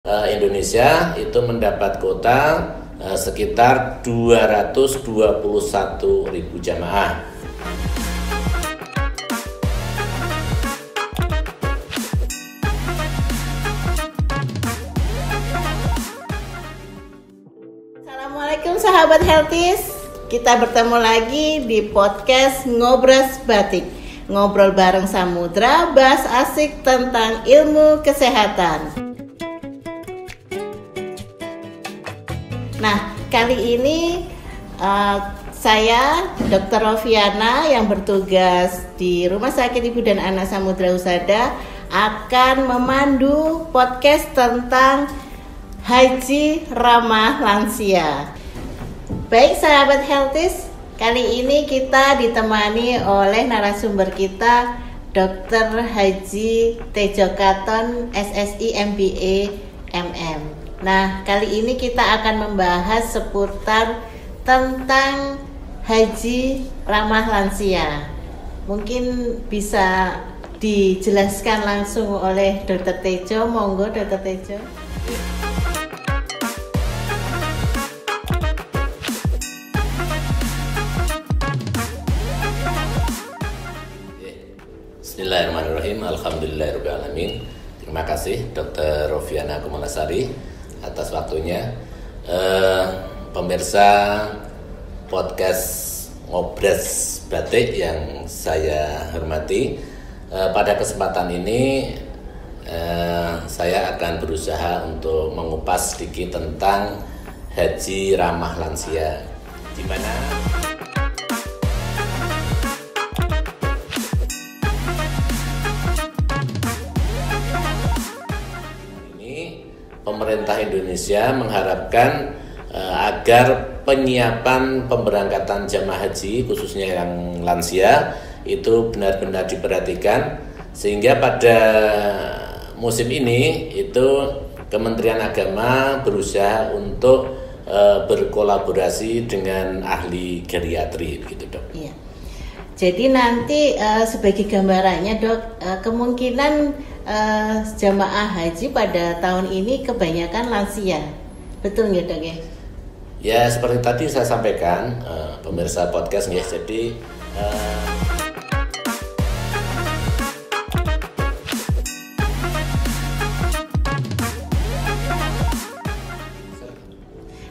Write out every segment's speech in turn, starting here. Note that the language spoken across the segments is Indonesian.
Indonesia itu mendapat kuota sekitar 221.000 jamaah. Assalamualaikum sahabat Healthies. Kita bertemu lagi di podcast Ngobras Batik. Ngobrol bareng Samudra, bahas asik tentang ilmu kesehatan. Nah, kali ini saya Dr. Rofiana yang bertugas di Rumah Sakit Ibu dan Anak Samudra Husada akan memandu podcast tentang haji ramah lansia. Baik sahabat Healthies, kali ini kita ditemani oleh narasumber kita Dr. Haji Tejo Katon, SSI MBA MM. Nah, kali ini kita akan membahas seputar tentang haji ramah lansia. Mungkin bisa dijelaskan langsung oleh Dr. Tejo. Monggo Dr. Tejo. Bismillahirrahmanirrahim. Alhamdulillahirrahmanirrahim. Terima kasih Dr. Rofiana Kumalasari atas waktunya. Pemirsa podcast Ngobras Batik yang saya hormati, pada kesempatan ini saya akan berusaha untuk mengupas sedikit tentang haji ramah lansia, di mana pemerintah Indonesia mengharapkan agar penyiapan pemberangkatan jamaah haji khususnya yang lansia itu benar-benar diperhatikan, sehingga pada musim ini itu Kementerian Agama berusaha untuk berkolaborasi dengan ahli geriatri, gitu Dok. Iya. Jadi nanti sebagai gambarannya Dok, kemungkinan jamaah haji pada tahun ini kebanyakan lansia, betul nggak Dok ya? Ya seperti tadi saya sampaikan, pemirsa podcast ya. Jadi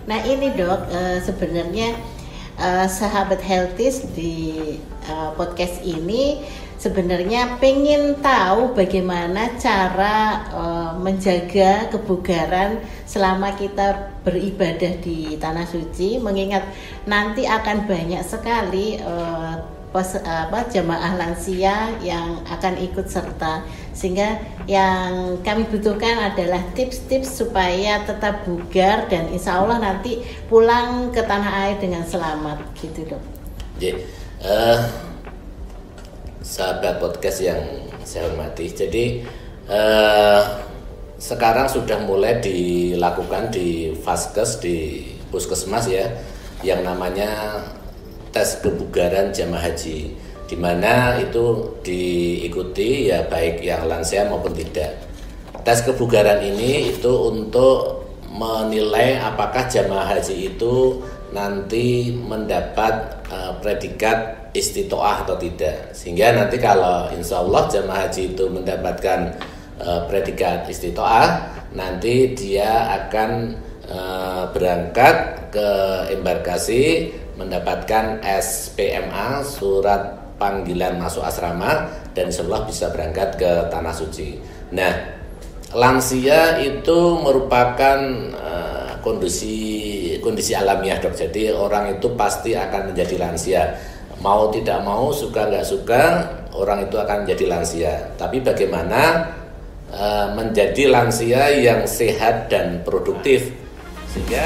nah ini Dok, sebenarnya sahabat Healthies di podcast ini sebenarnya pengen tahu bagaimana cara menjaga kebugaran selama kita beribadah di Tanah Suci, mengingat nanti akan banyak sekali jamaah lansia yang akan ikut serta, sehingga yang kami butuhkan adalah tips-tips supaya tetap bugar dan insya Allah nanti pulang ke tanah air dengan selamat, gitu Dok. Sahabat podcast yang saya hormati, jadi sekarang sudah mulai dilakukan di Vaskes, di Puskesmas ya, yang namanya tes kebugaran jamaah haji, di mana itu diikuti ya baik yang lansia maupun tidak. Tes kebugaran ini itu untuk menilai apakah jamaah haji itu nanti mendapat predikat istitoah atau tidak, sehingga nanti kalau insya Allah jamaah haji itu mendapatkan predikat istitoah, nanti dia akan berangkat ke embarkasi mendapatkan SPMA, surat panggilan masuk asrama, dan insya Allah bisa berangkat ke Tanah Suci. Nah, lansia itu merupakan kondisi alamiah Dok. Jadi orang itu pasti akan menjadi lansia, mau tidak mau, suka nggak suka, orang itu akan menjadi lansia. Tapi bagaimana menjadi lansia yang sehat dan produktif, sehingga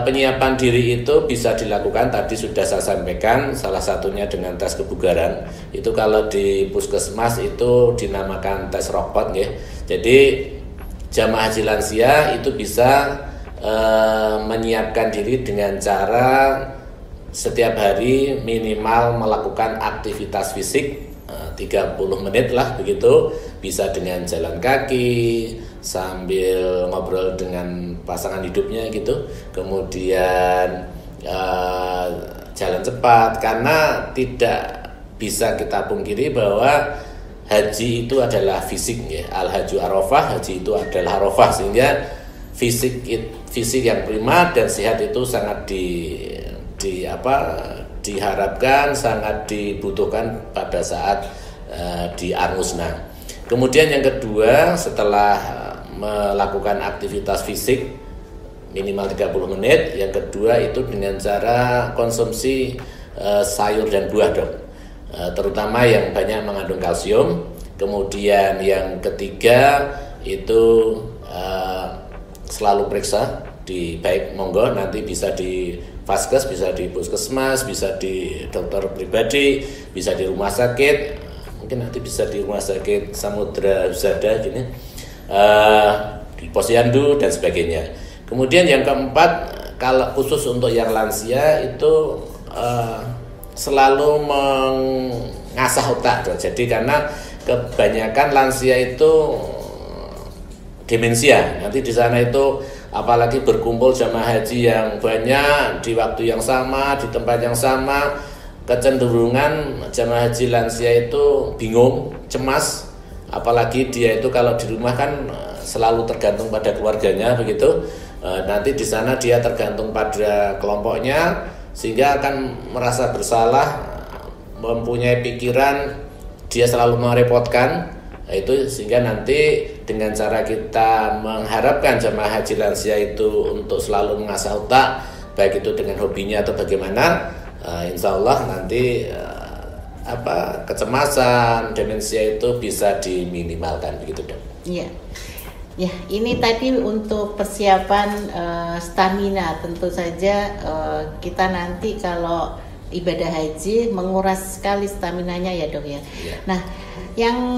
penyiapan diri itu bisa dilakukan, tadi sudah saya sampaikan, salah satunya dengan tes kebugaran. Itu kalau di Puskesmas itu dinamakan tes robot ya. Jadi jamaah haji lansia itu bisa menyiapkan diri dengan cara setiap hari minimal melakukan aktivitas fisik 30 menit lah begitu, bisa dengan jalan kaki sambil ngobrol dengan pasangan hidupnya gitu, kemudian jalan cepat, karena tidak bisa kita pungkiri bahwa haji itu adalah fisik ya, al-haju arafah, haji itu adalah arafah, sehingga fisik yang prima dan sehat itu sangat diharapkan, sangat dibutuhkan pada saat di Armusna. Kemudian yang kedua, setelah melakukan aktivitas fisik minimal 30 menit, yang kedua itu dengan cara konsumsi sayur dan buah dok, terutama yang banyak mengandung kalsium. Kemudian yang ketiga itu selalu periksa baik monggo nanti bisa di Vaskes, bisa di puskesmas, bisa di dokter pribadi, bisa di rumah sakit, mungkin nanti bisa di rumah sakit Samudra Husada gini, di Posyandu dan sebagainya. Kemudian yang keempat, kalau khusus untuk yang lansia itu selalu mengasah otak. Jadi karena kebanyakan lansia itu demensia. Nanti di sana itu apalagi berkumpul jamaah haji yang banyak di waktu yang sama, di tempat yang sama, kecenderungan jamaah haji lansia itu bingung, cemas. Apalagi dia itu kalau di rumah kan selalu tergantung pada keluarganya begitu. Nanti di sana dia tergantung pada kelompoknya, sehingga akan merasa bersalah, mempunyai pikiran dia selalu merepotkan. Itu sehingga nanti dengan cara kita mengharapkan jamaah haji lansia itu untuk selalu mengasah otak, baik itu dengan hobinya atau bagaimana, insya Allah nanti kecemasan, demensia itu bisa diminimalkan begitu dok. Iya. Ya, ini tadi untuk persiapan stamina. Tentu saja kita nanti kalau ibadah haji menguras sekali staminanya ya dok ya. Nah,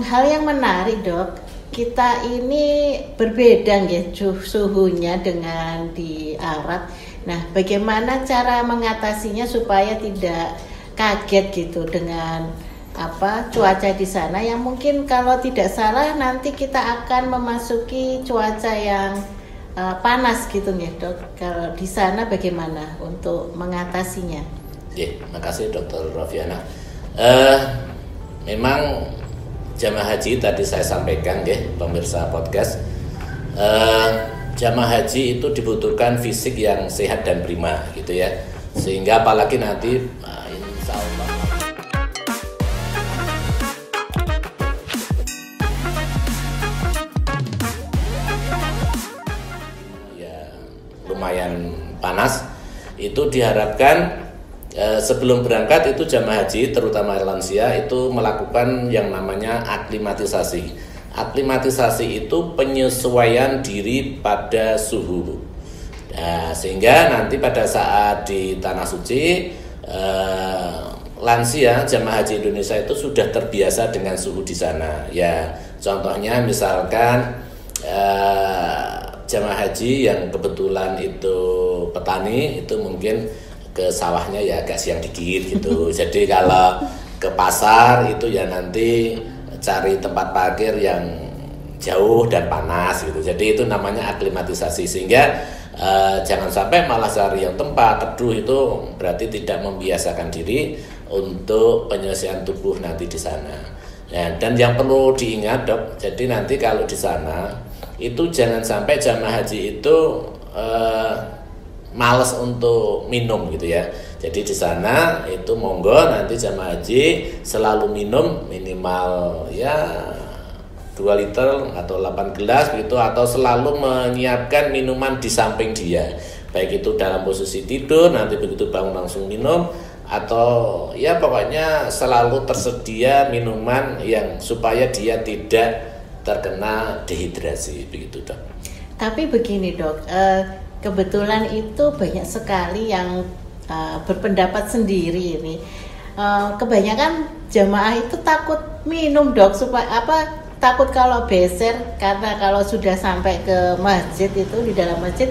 hal yang menarik dok, kita ini berbeda ya suhunya dengan di Arab. Nah, bagaimana cara mengatasinya supaya tidak kaget gitu dengan cuaca di sana yang mungkin kalau tidak salah nanti kita akan memasuki cuaca yang panas gitu ya dok. Kalau di sana bagaimana untuk mengatasinya? Ya, makasih Dr. Rofiana. Memang jamaah haji tadi saya sampaikan ya pemirsa podcast, jamaah haji itu dibutuhkan fisik yang sehat dan prima gitu ya, sehingga apalagi nanti insya Allah lumayan panas, itu diharapkan sebelum berangkat itu jamaah haji terutama lansia itu melakukan yang namanya aklimatisasi. Aklimatisasi itu penyesuaian diri pada suhu. Nah, sehingga nanti pada saat di tanah suci lansia jamaah haji Indonesia itu sudah terbiasa dengan suhu di sana. Ya, contohnya misalkan jamaah haji yang kebetulan itu petani itu mungkin ke sawahnya ya agak siang dikit gitu. Jadi kalau ke pasar itu ya nanti cari tempat parkir yang jauh dan panas gitu. Jadi itu namanya aklimatisasi, sehingga jangan sampai malah cari yang tempat teduh, itu berarti tidak membiasakan diri untuk penyelesaian tubuh nanti di sana. Ya, dan yang perlu diingat dok, jadi nanti kalau di sana itu jangan sampai jamaah haji itu malas untuk minum gitu ya. Jadi di sana itu monggo nanti jamaah haji selalu minum minimal ya 2 liter atau 8 gelas begitu, atau selalu menyiapkan minuman di samping dia. Baik itu dalam posisi tidur, nanti begitu bangun langsung minum, atau ya pokoknya selalu tersedia minuman yang supaya dia tidak terkena dehidrasi begitu dok. Tapi begini dok, kebetulan itu banyak sekali yang berpendapat sendiri ini. Kebanyakan jamaah itu takut minum dok, supaya takut kalau beser, karena kalau sudah sampai ke masjid itu di dalam masjid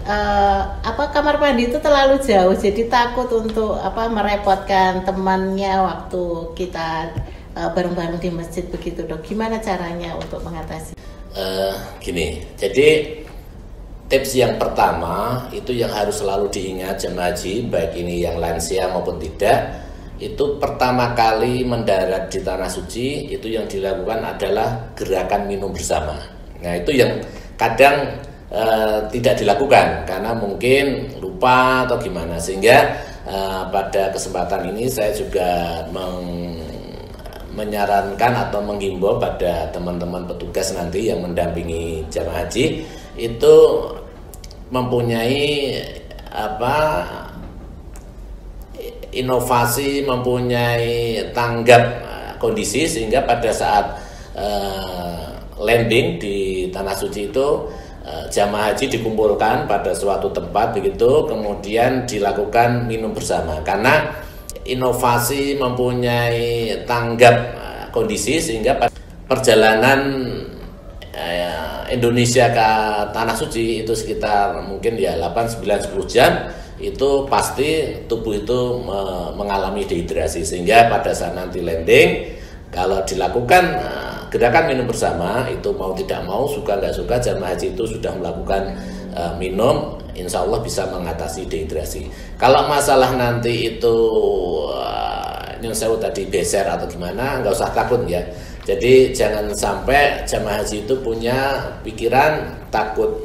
kamar mandi itu terlalu jauh, jadi takut untuk merepotkan temannya waktu kita bareng-bareng di masjid begitu dok. Gimana caranya untuk mengatasi? Gini, jadi tips yang pertama itu yang harus selalu diingat jemaah haji, baik ini yang lansia maupun tidak, itu pertama kali mendarat di tanah suci itu yang dilakukan adalah gerakan minum bersama. Nah itu yang kadang tidak dilakukan karena mungkin lupa atau gimana, sehingga pada kesempatan ini saya juga menyarankan atau menghimbau pada teman-teman petugas nanti yang mendampingi jamaah haji itu mempunyai inovasi, mempunyai tanggap kondisi, sehingga pada saat landing di tanah suci itu jamaah haji dikumpulkan pada suatu tempat begitu, kemudian dilakukan minum bersama. Karena inovasi mempunyai tanggap kondisi, sehingga perjalanan Indonesia ke tanah suci itu sekitar mungkin 8, 9, 10 jam, itu pasti tubuh itu mengalami dehidrasi, sehingga pada saat nanti landing kalau dilakukan gerakan minum bersama itu mau tidak mau, suka nggak suka, jamaah haji itu sudah melakukan minum, insya Allah bisa mengatasi dehidrasi. Kalau masalah nanti itu nyun sewu tadi beser atau gimana, nggak usah takut ya. Jadi jangan sampai jamaah haji itu punya pikiran takut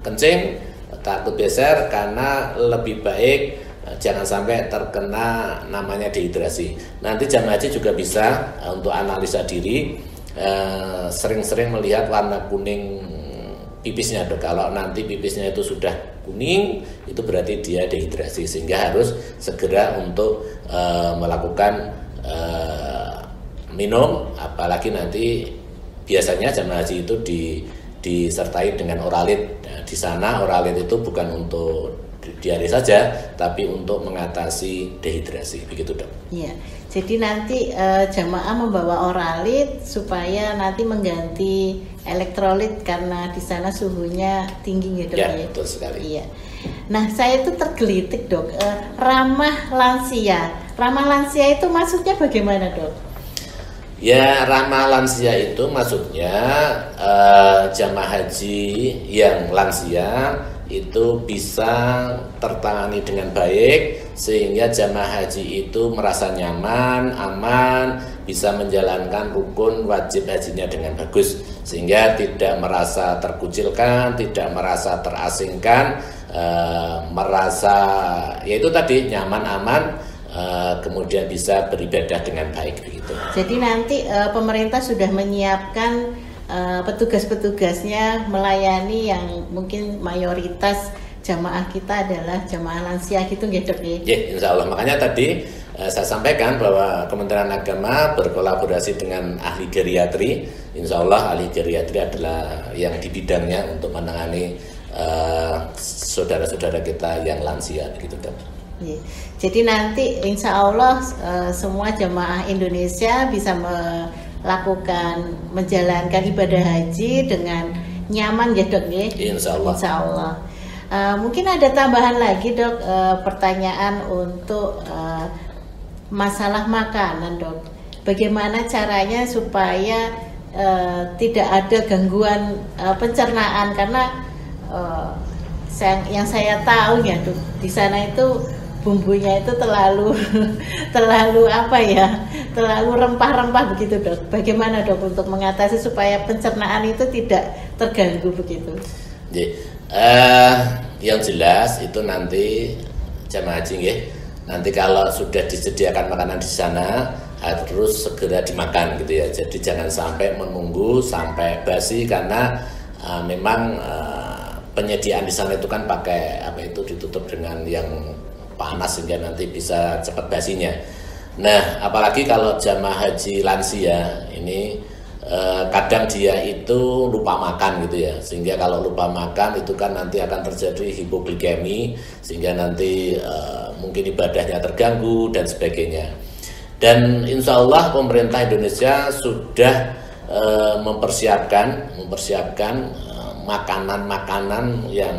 kencing, takut beser, karena lebih baik jangan sampai terkena namanya dehidrasi. Nanti jamaah haji juga bisa untuk analisa diri, sering-sering melihat warna kuning pipisnya dok. Kalau nanti pipisnya itu sudah kuning, itu berarti dia dehidrasi, sehingga harus segera untuk melakukan minum. Apalagi nanti biasanya jamaah haji itu disertai dengan oralit. Nah, di sana oralit itu bukan untuk diare saja, tapi untuk mengatasi dehidrasi, begitu dok. Iya, jadi nanti jamaah membawa oralit supaya nanti mengganti elektrolit karena di sana suhunya tinggi ya dok. Ya, betul sekali. Iya. Nah, saya itu tergelitik dok, ramah lansia. Ramah lansia itu maksudnya bagaimana dok? Ya, ramah lansia itu maksudnya jamaah haji yang lansia itu bisa tertangani dengan baik, sehingga jamaah haji itu merasa nyaman, aman, bisa menjalankan rukun wajib hajinya dengan bagus, sehingga tidak merasa terkucilkan, tidak merasa terasingkan, merasa yaitu tadi nyaman, aman, kemudian bisa beribadah dengan baik begitu. Jadi nanti pemerintah sudah menyiapkan petugas-petugasnya melayani yang mungkin mayoritas jamaah kita adalah jamaah lansia gitu ya dok ya? Ya, insya Allah. Makanya tadi saya sampaikan bahwa Kementerian Agama berkolaborasi dengan ahli geriatri. Insya Allah ahli geriatri adalah yang di bidangnya untuk menangani saudara-saudara kita yang lansia gitu dok. Ya. Jadi nanti insya Allah semua jamaah Indonesia bisa melakukan menjalankan ibadah haji dengan nyaman ya dok ya? Insya Allah. Insya Allah. Mungkin ada tambahan lagi dok, pertanyaan untuk masalah makanan dok. Bagaimana caranya supaya tidak ada gangguan pencernaan, karena yang saya tahu ya dok, di sana itu bumbunya itu terlalu terlalu rempah-rempah begitu dok. Bagaimana dok untuk mengatasi supaya pencernaan itu tidak terganggu begitu? Yang jelas itu nanti jamaah haji ya, nanti kalau sudah disediakan makanan di sana harus segera dimakan gitu ya. Jadi jangan sampai menunggu sampai basi, karena memang penyediaan di sana itu kan pakai ditutup dengan yang panas sehingga nanti bisa cepat basinya. Nah, apalagi kalau jamaah haji lansia ini kadang dia itu lupa makan gitu ya, sehingga kalau lupa makan itu kan nanti akan terjadi hipoglikemi, sehingga nanti mungkin ibadahnya terganggu dan sebagainya. Dan insya Allah pemerintah Indonesia sudah mempersiapkan makanan-makanan yang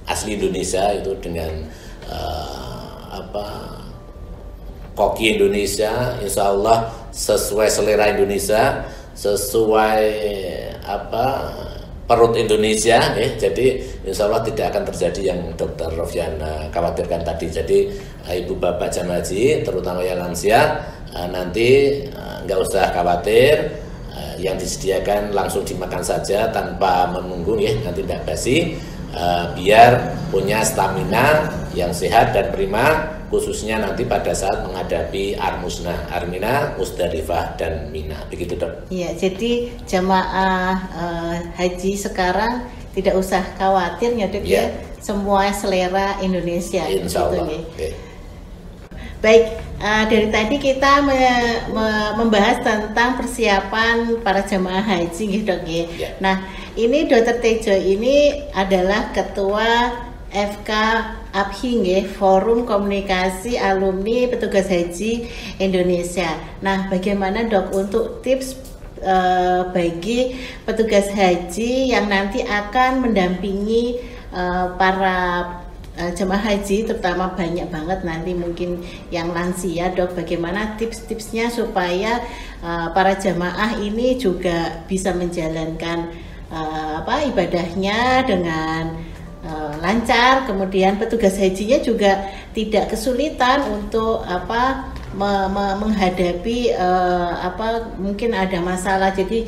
asli Indonesia itu dengan koki Indonesia, insya Allah sesuai selera Indonesia, sesuai perut Indonesia, jadi insya Allah tidak akan terjadi yang Dr. Rofiana khawatirkan tadi. Jadi ibu bapak jamaah haji, terutama yang lansia, nanti nggak usah khawatir, yang disediakan langsung dimakan saja tanpa menunggu, nanti tidak basi, biar punya stamina yang sehat dan prima, khususnya nanti pada saat menghadapi Armina, Musdalifah, dan Mina. Begitu, Dok. Iya, jadi jamaah haji sekarang tidak usah khawatir ya, Dok, ya. Semua selera Indonesia. Insya Allah. Gitu, ya. Baik, dari tadi kita membahas tentang persiapan para jamaah haji, gitu, Dok, ya. Ya. Nah, ini Dr. Tejo ini adalah ketua FK APHI, Forum Komunikasi Alumni Petugas Haji Indonesia. Nah, bagaimana, Dok, untuk tips bagi petugas haji yang nanti akan mendampingi para jemaah haji, terutama banyak banget nanti mungkin yang lansia, Dok, bagaimana tips-tipsnya supaya para jemaah ini juga bisa menjalankan ibadahnya dengan lancar, kemudian petugas hajinya juga tidak kesulitan untuk menghadapi mungkin ada masalah. Jadi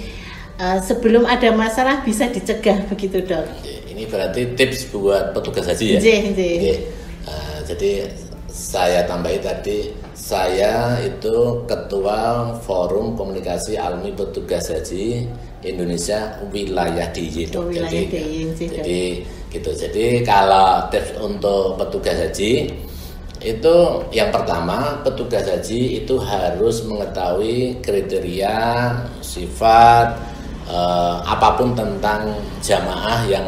sebelum ada masalah bisa dicegah, begitu, Dok. Ini berarti tips buat petugas haji, ya? Jadi saya tambahi tadi, saya itu ketua Forum Komunikasi Alumni Petugas Haji Indonesia wilayah DIY, Dok. Jadi gitu. Jadi kalau tips untuk petugas haji itu, yang pertama, petugas haji itu harus mengetahui kriteria, sifat, apapun tentang jamaah yang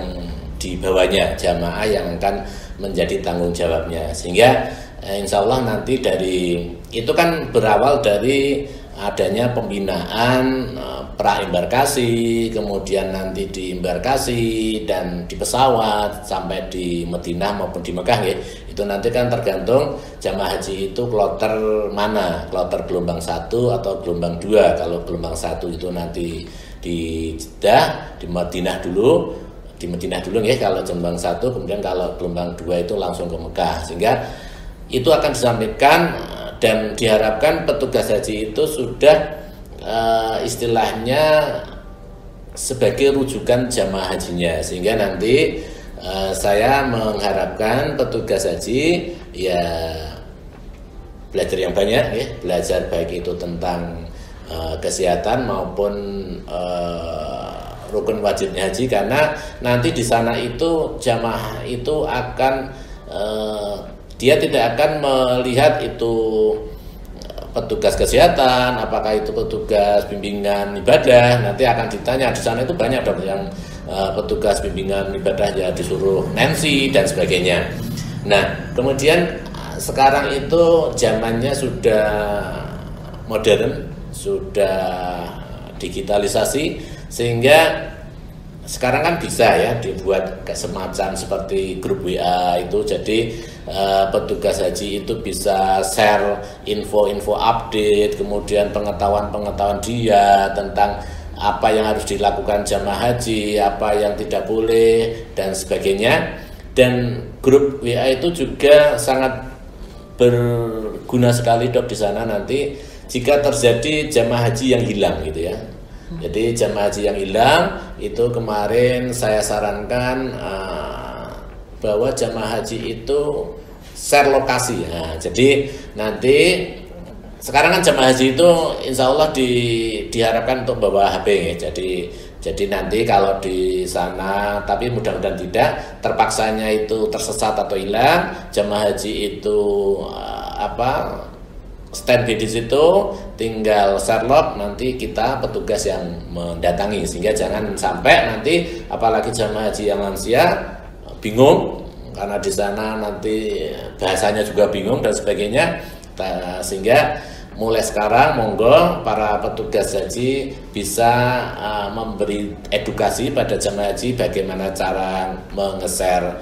dibawanya, jamaah yang akan menjadi tanggung jawabnya, sehingga insya Allah nanti itu kan berawal dari adanya pembinaan pra-embarkasi, kemudian nanti di embarkasi dan di pesawat sampai di Madinah maupun di Mekah, itu nanti kan tergantung jamaah haji itu kloter mana, kloter gelombang 1 atau gelombang 2. Kalau gelombang 1 itu nanti di Jeddah, di Madinah dulu kalau gelombang 1, kemudian kalau gelombang 2 itu langsung ke Mekah, sehingga itu akan disampaikan dan diharapkan petugas haji itu sudah istilahnya sebagai rujukan jamaah hajinya, sehingga nanti saya mengharapkan petugas haji ya belajar yang banyak, belajar baik itu tentang kesehatan maupun rukun wajibnya haji, karena nanti di sana itu jamaah itu akan dia tidak akan melihat itu petugas kesehatan, apakah itu petugas bimbingan ibadah. Nanti akan ditanya, di sana itu banyak, Dok, yang petugas bimbingan ibadah ya disuruh Nancy dan sebagainya. Nah, kemudian sekarang itu zamannya sudah modern, sudah digitalisasi, sehingga sekarang kan bisa ya dibuat semacam seperti grup WA itu, jadi petugas haji itu bisa share info-info update, kemudian pengetahuan dia tentang apa yang harus dilakukan jamaah haji, apa yang tidak boleh dan sebagainya. Dan grup WA itu juga sangat berguna sekali, Dok, di sana nanti jika terjadi jamaah haji yang hilang gitu ya. Jadi jamaah haji yang hilang itu kemarin saya sarankan bahwa jamaah haji itu share lokasi. Nah, jadi nanti sekarang kan jamaah haji itu insya Allah diharapkan untuk bawa HP ya. Jadi nanti kalau di sana, tapi mudah-mudahan tidak, terpaksanya itu tersesat atau hilang, jamaah haji itu standby di situ, tinggal share log, nanti kita petugas yang mendatangi, sehingga jangan sampai nanti apalagi jamaah haji yang lansia bingung karena di sana nanti bahasanya juga bingung dan sebagainya. Sehingga mulai sekarang monggo para petugas haji bisa memberi edukasi pada jamaah haji bagaimana cara menge-share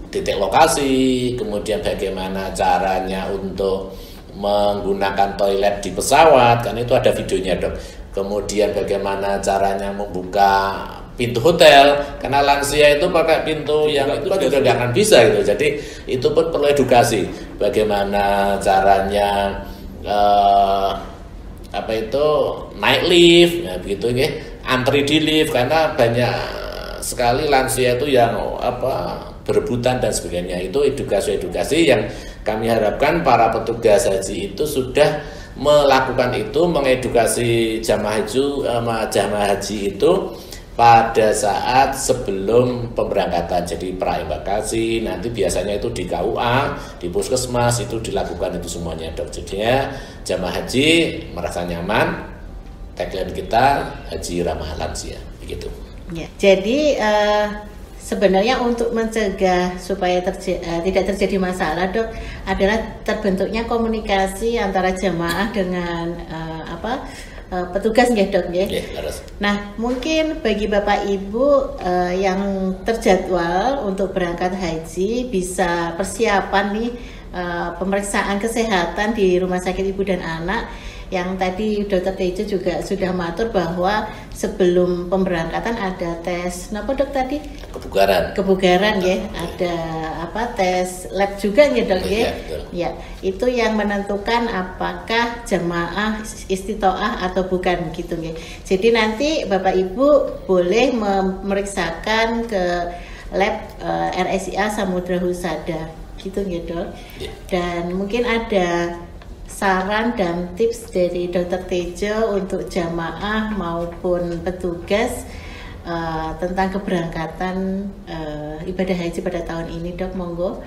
titik lokasi, kemudian bagaimana caranya untuk menggunakan toilet di pesawat, kan itu ada videonya dok. Kemudian bagaimana caranya membuka pintu hotel, karena lansia itu pakai pintu yang itu kan juga jangan bisa gitu. Jadi itu pun perlu edukasi. Bagaimana caranya naik lift, ya begitu ya, antri di lift, karena banyak sekali lansia itu yang berebutan dan sebagainya. Itu edukasi yang kami harapkan para petugas haji itu sudah melakukan itu, mengedukasi jamaah haji itu pada saat sebelum pemberangkatan. Jadi praembakasi nanti biasanya itu di KUA, di puskesmas itu dilakukan itu semuanya dok. Jadinya jamaah haji merasa nyaman. Tagline kita haji ramah lansia begitu. Ya, jadi sebenarnya untuk mencegah supaya tidak terjadi masalah dok adalah terbentuknya komunikasi antara jamaah dengan petugas ya dok ya. Nah mungkin bagi bapak ibu yang terjadwal untuk berangkat haji bisa persiapan nih pemeriksaan kesehatan di Rumah Sakit Ibu dan Anak. Yang tadi Dokter Tejo juga sudah matur bahwa sebelum pemberangkatan ada tes, kenapa dok tadi? Kebugaran ya, ada tes lab juga ya dok ya. Ya, itu yang menentukan apakah jamaah istitoah atau bukan gitu ya. Jadi nanti Bapak Ibu boleh memeriksakan ke lab RSIA Samudra Husada gitu ya dok. Dan mungkin ada saran dan tips dari Dokter Tejo untuk jamaah maupun petugas tentang keberangkatan ibadah haji pada tahun ini dok, monggo.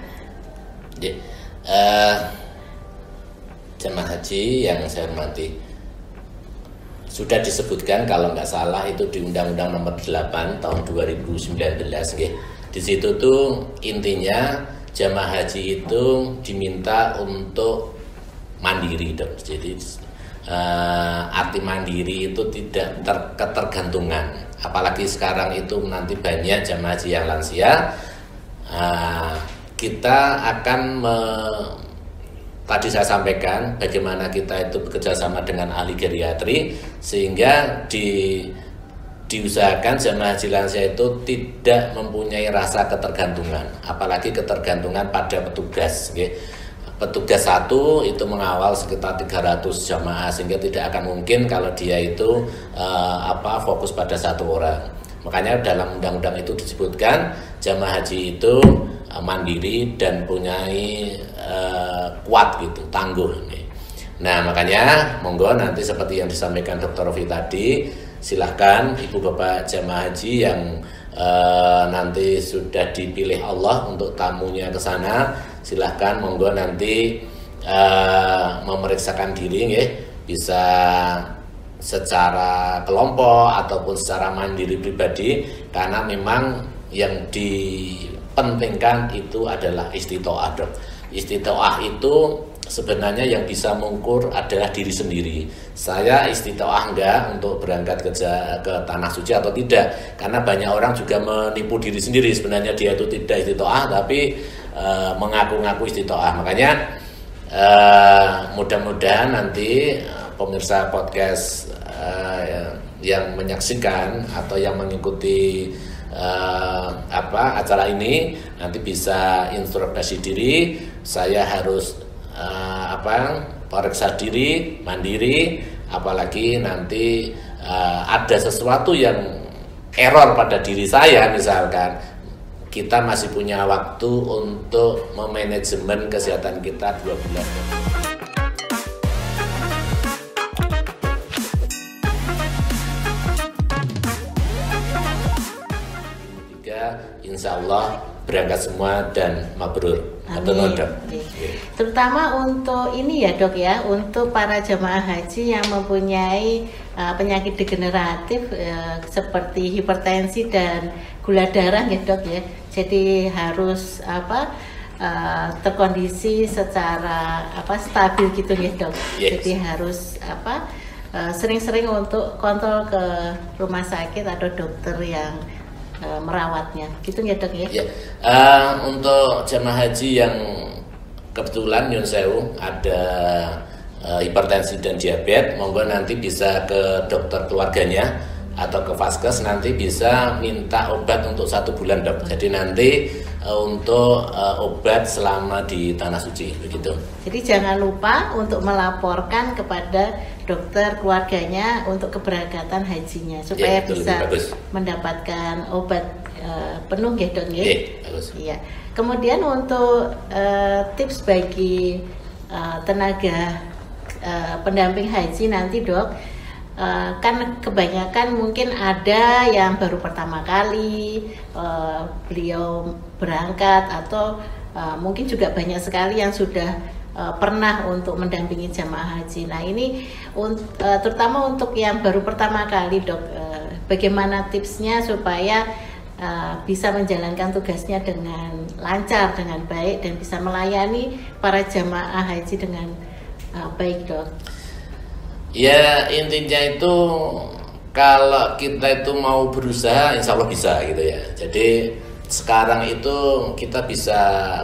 Jamaah haji yang saya hormati, sudah disebutkan kalau nggak salah itu di Undang-Undang Nomor 8 tahun 2019 di situ tuh intinya jamaah haji itu diminta untuk mandiri dok. Jadi arti mandiri itu tidak ketergantungan, apalagi sekarang itu nanti banyak jamaah haji yang lansia. Kita akan tadi saya sampaikan bagaimana kita itu bekerja sama dengan ahli geriatri sehingga diusahakan jamaah haji lansia itu tidak mempunyai rasa ketergantungan, apalagi ketergantungan pada petugas. Petugas satu itu mengawal sekitar 300 jamaah, sehingga tidak akan mungkin kalau dia itu fokus pada satu orang. Makanya dalam undang-undang itu disebutkan jamaah haji itu mandiri dan punyai kuat gitu, tangguh. Nah makanya monggo nanti seperti yang disampaikan Dr. Rofi tadi, silahkan ibu bapak jamaah haji yang nanti sudah dipilih Allah untuk tamunya ke sana, silahkan monggo nanti memeriksakan diri ya, bisa secara kelompok ataupun secara mandiri pribadi, karena memang yang dipentingkan itu adalah istitoah dok. Istitoah itu sebenarnya yang bisa mengukur adalah diri sendiri. Saya istitoah enggak untuk berangkat ke tanah suci atau tidak, karena banyak orang juga menipu diri sendiri, sebenarnya dia itu tidak istitoah tapi mengaku-ngaku istitoah. Makanya mudah-mudahan nanti pemirsa podcast yang menyaksikan atau yang mengikuti acara ini nanti bisa introspeksi diri, saya harus periksa diri mandiri, apalagi nanti ada sesuatu yang error pada diri saya misalkan, kita masih punya waktu untuk memanajemen kesehatan kita 2 bulan. Insya Allah berangkat semua dan mabrur. Amin. Terutama untuk ini ya dok ya, untuk para jamaah haji yang mempunyai penyakit degeneratif seperti hipertensi dan gula darah ya dok ya. Jadi harus terkondisi secara stabil gitu ya dok. Yes. Jadi harus sering-sering untuk kontrol ke rumah sakit atau dokter yang merawatnya. Gitu ya dok ya? Ya, untuk jamaah haji yang kebetulan nyun sewu ada hipertensi dan diabetes, monggo nanti bisa ke dokter keluarganya atau ke vaskes, nanti bisa minta obat untuk 1 bulan dok. Jadi nanti untuk obat selama di tanah suci begitu. Jadi jangan lupa untuk melaporkan kepada dokter keluarganya untuk keberangkatan hajinya supaya bisa mendapatkan obat penuh ya dok ya. Iya. Kemudian untuk tips bagi tenaga pendamping haji nanti dok, kan kebanyakan mungkin ada yang baru pertama kali beliau berangkat atau mungkin juga banyak sekali yang sudah pernah untuk mendampingi jamaah haji. Nah ini terutama untuk yang baru pertama kali dok, bagaimana tipsnya supaya bisa menjalankan tugasnya dengan lancar, dengan baik dan bisa melayani para jamaah haji dengan baik dok. Ya intinya itu kalau kita itu mau berusaha insya Allah bisa gitu ya. Jadi sekarang itu kita bisa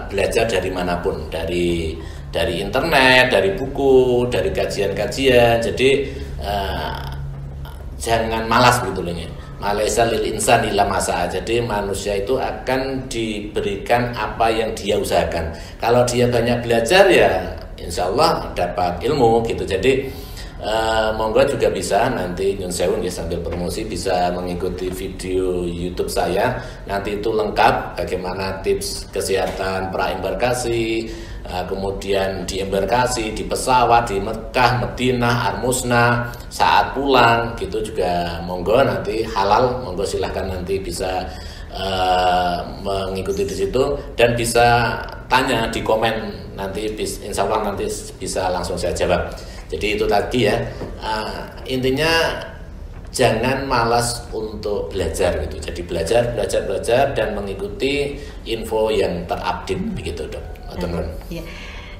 belajar dari manapun, dari internet, dari buku, dari kajian-kajian. Jadi jangan malas gitu loh ya. Malaisa lil insan illa masa. Jadi manusia itu akan diberikan apa yang dia usahakan. Kalau dia banyak belajar ya insya Allah dapat ilmu gitu. Jadi monggo juga bisa nanti nyun sewu ya, sambil promosi bisa mengikuti video YouTube saya. Nanti itu lengkap bagaimana tips kesehatan pra-embarkasi, kemudian di embarkasi, di pesawat, di Mekah, Madinah, Al-Musnah, saat pulang gitu juga. Monggo nanti halal, monggo silahkan nanti bisa mengikuti di situ dan bisa tanya di komen nanti, insya Allah nanti bisa langsung saya jawab. Jadi itu tadi ya, intinya jangan malas untuk belajar gitu. Jadi belajar dan mengikuti info yang terupdate begitu dok. Teman-teman. Ya.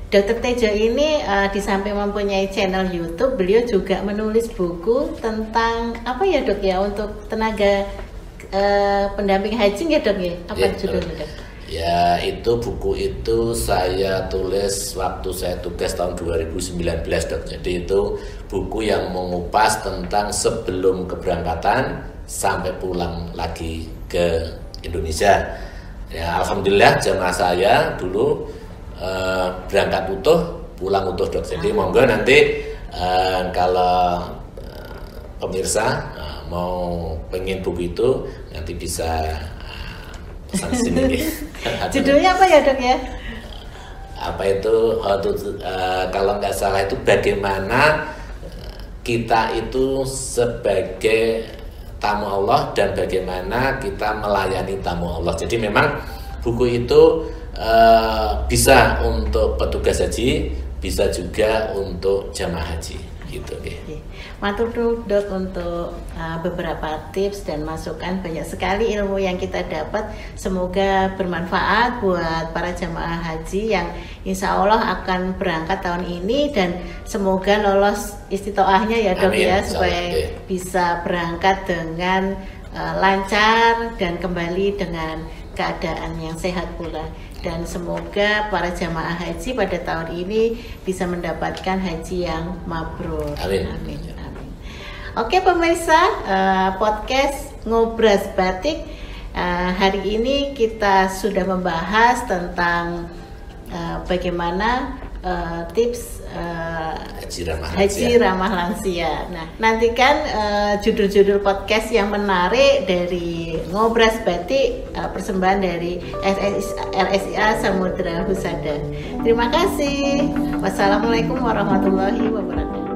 Dokter Tejo ini di samping mempunyai channel YouTube, beliau juga menulis buku tentang apa ya dok ya, untuk tenaga pendamping haji ya dok ya? Apa judulnya dok? Ya itu buku itu saya tulis waktu saya tugas tahun 2019 dok. Jadi itu buku yang mengupas tentang sebelum keberangkatan sampai pulang lagi ke Indonesia. Ya alhamdulillah jamaah saya dulu berangkat utuh, pulang utuh dok. Jadi monggo nanti kalau pemirsa mau pengen buku itu nanti bisa pesan sini. Judulnya apa ya dok ya? Apa itu kalau nggak salah itu bagaimana kita itu sebagai tamu Allah dan bagaimana kita melayani tamu Allah. Jadi memang buku itu bisa untuk petugas haji, bisa juga untuk jamaah haji gitu. Matur dok untuk beberapa tips dan masukan, banyak sekali ilmu yang kita dapat. Semoga bermanfaat buat para jamaah haji yang insya Allah akan berangkat tahun ini dan semoga lolos istitoahnya ya dok. Amin, ya supaya bisa berangkat dengan lancar dan kembali dengan keadaan yang sehat pula. Dan semoga para jamaah haji pada tahun ini bisa mendapatkan haji yang mabrur. Amin. Amin. Amin. Oke pemirsa, podcast Ngobras Batik hari ini kita sudah membahas tentang bagaimana tips haji ramah lansia. Nah, nantikan judul-judul podcast yang menarik dari Ngobras Batik, persembahan dari RSIA Samudra Husada. Terima kasih. Wassalamualaikum warahmatullahi wabarakatuh.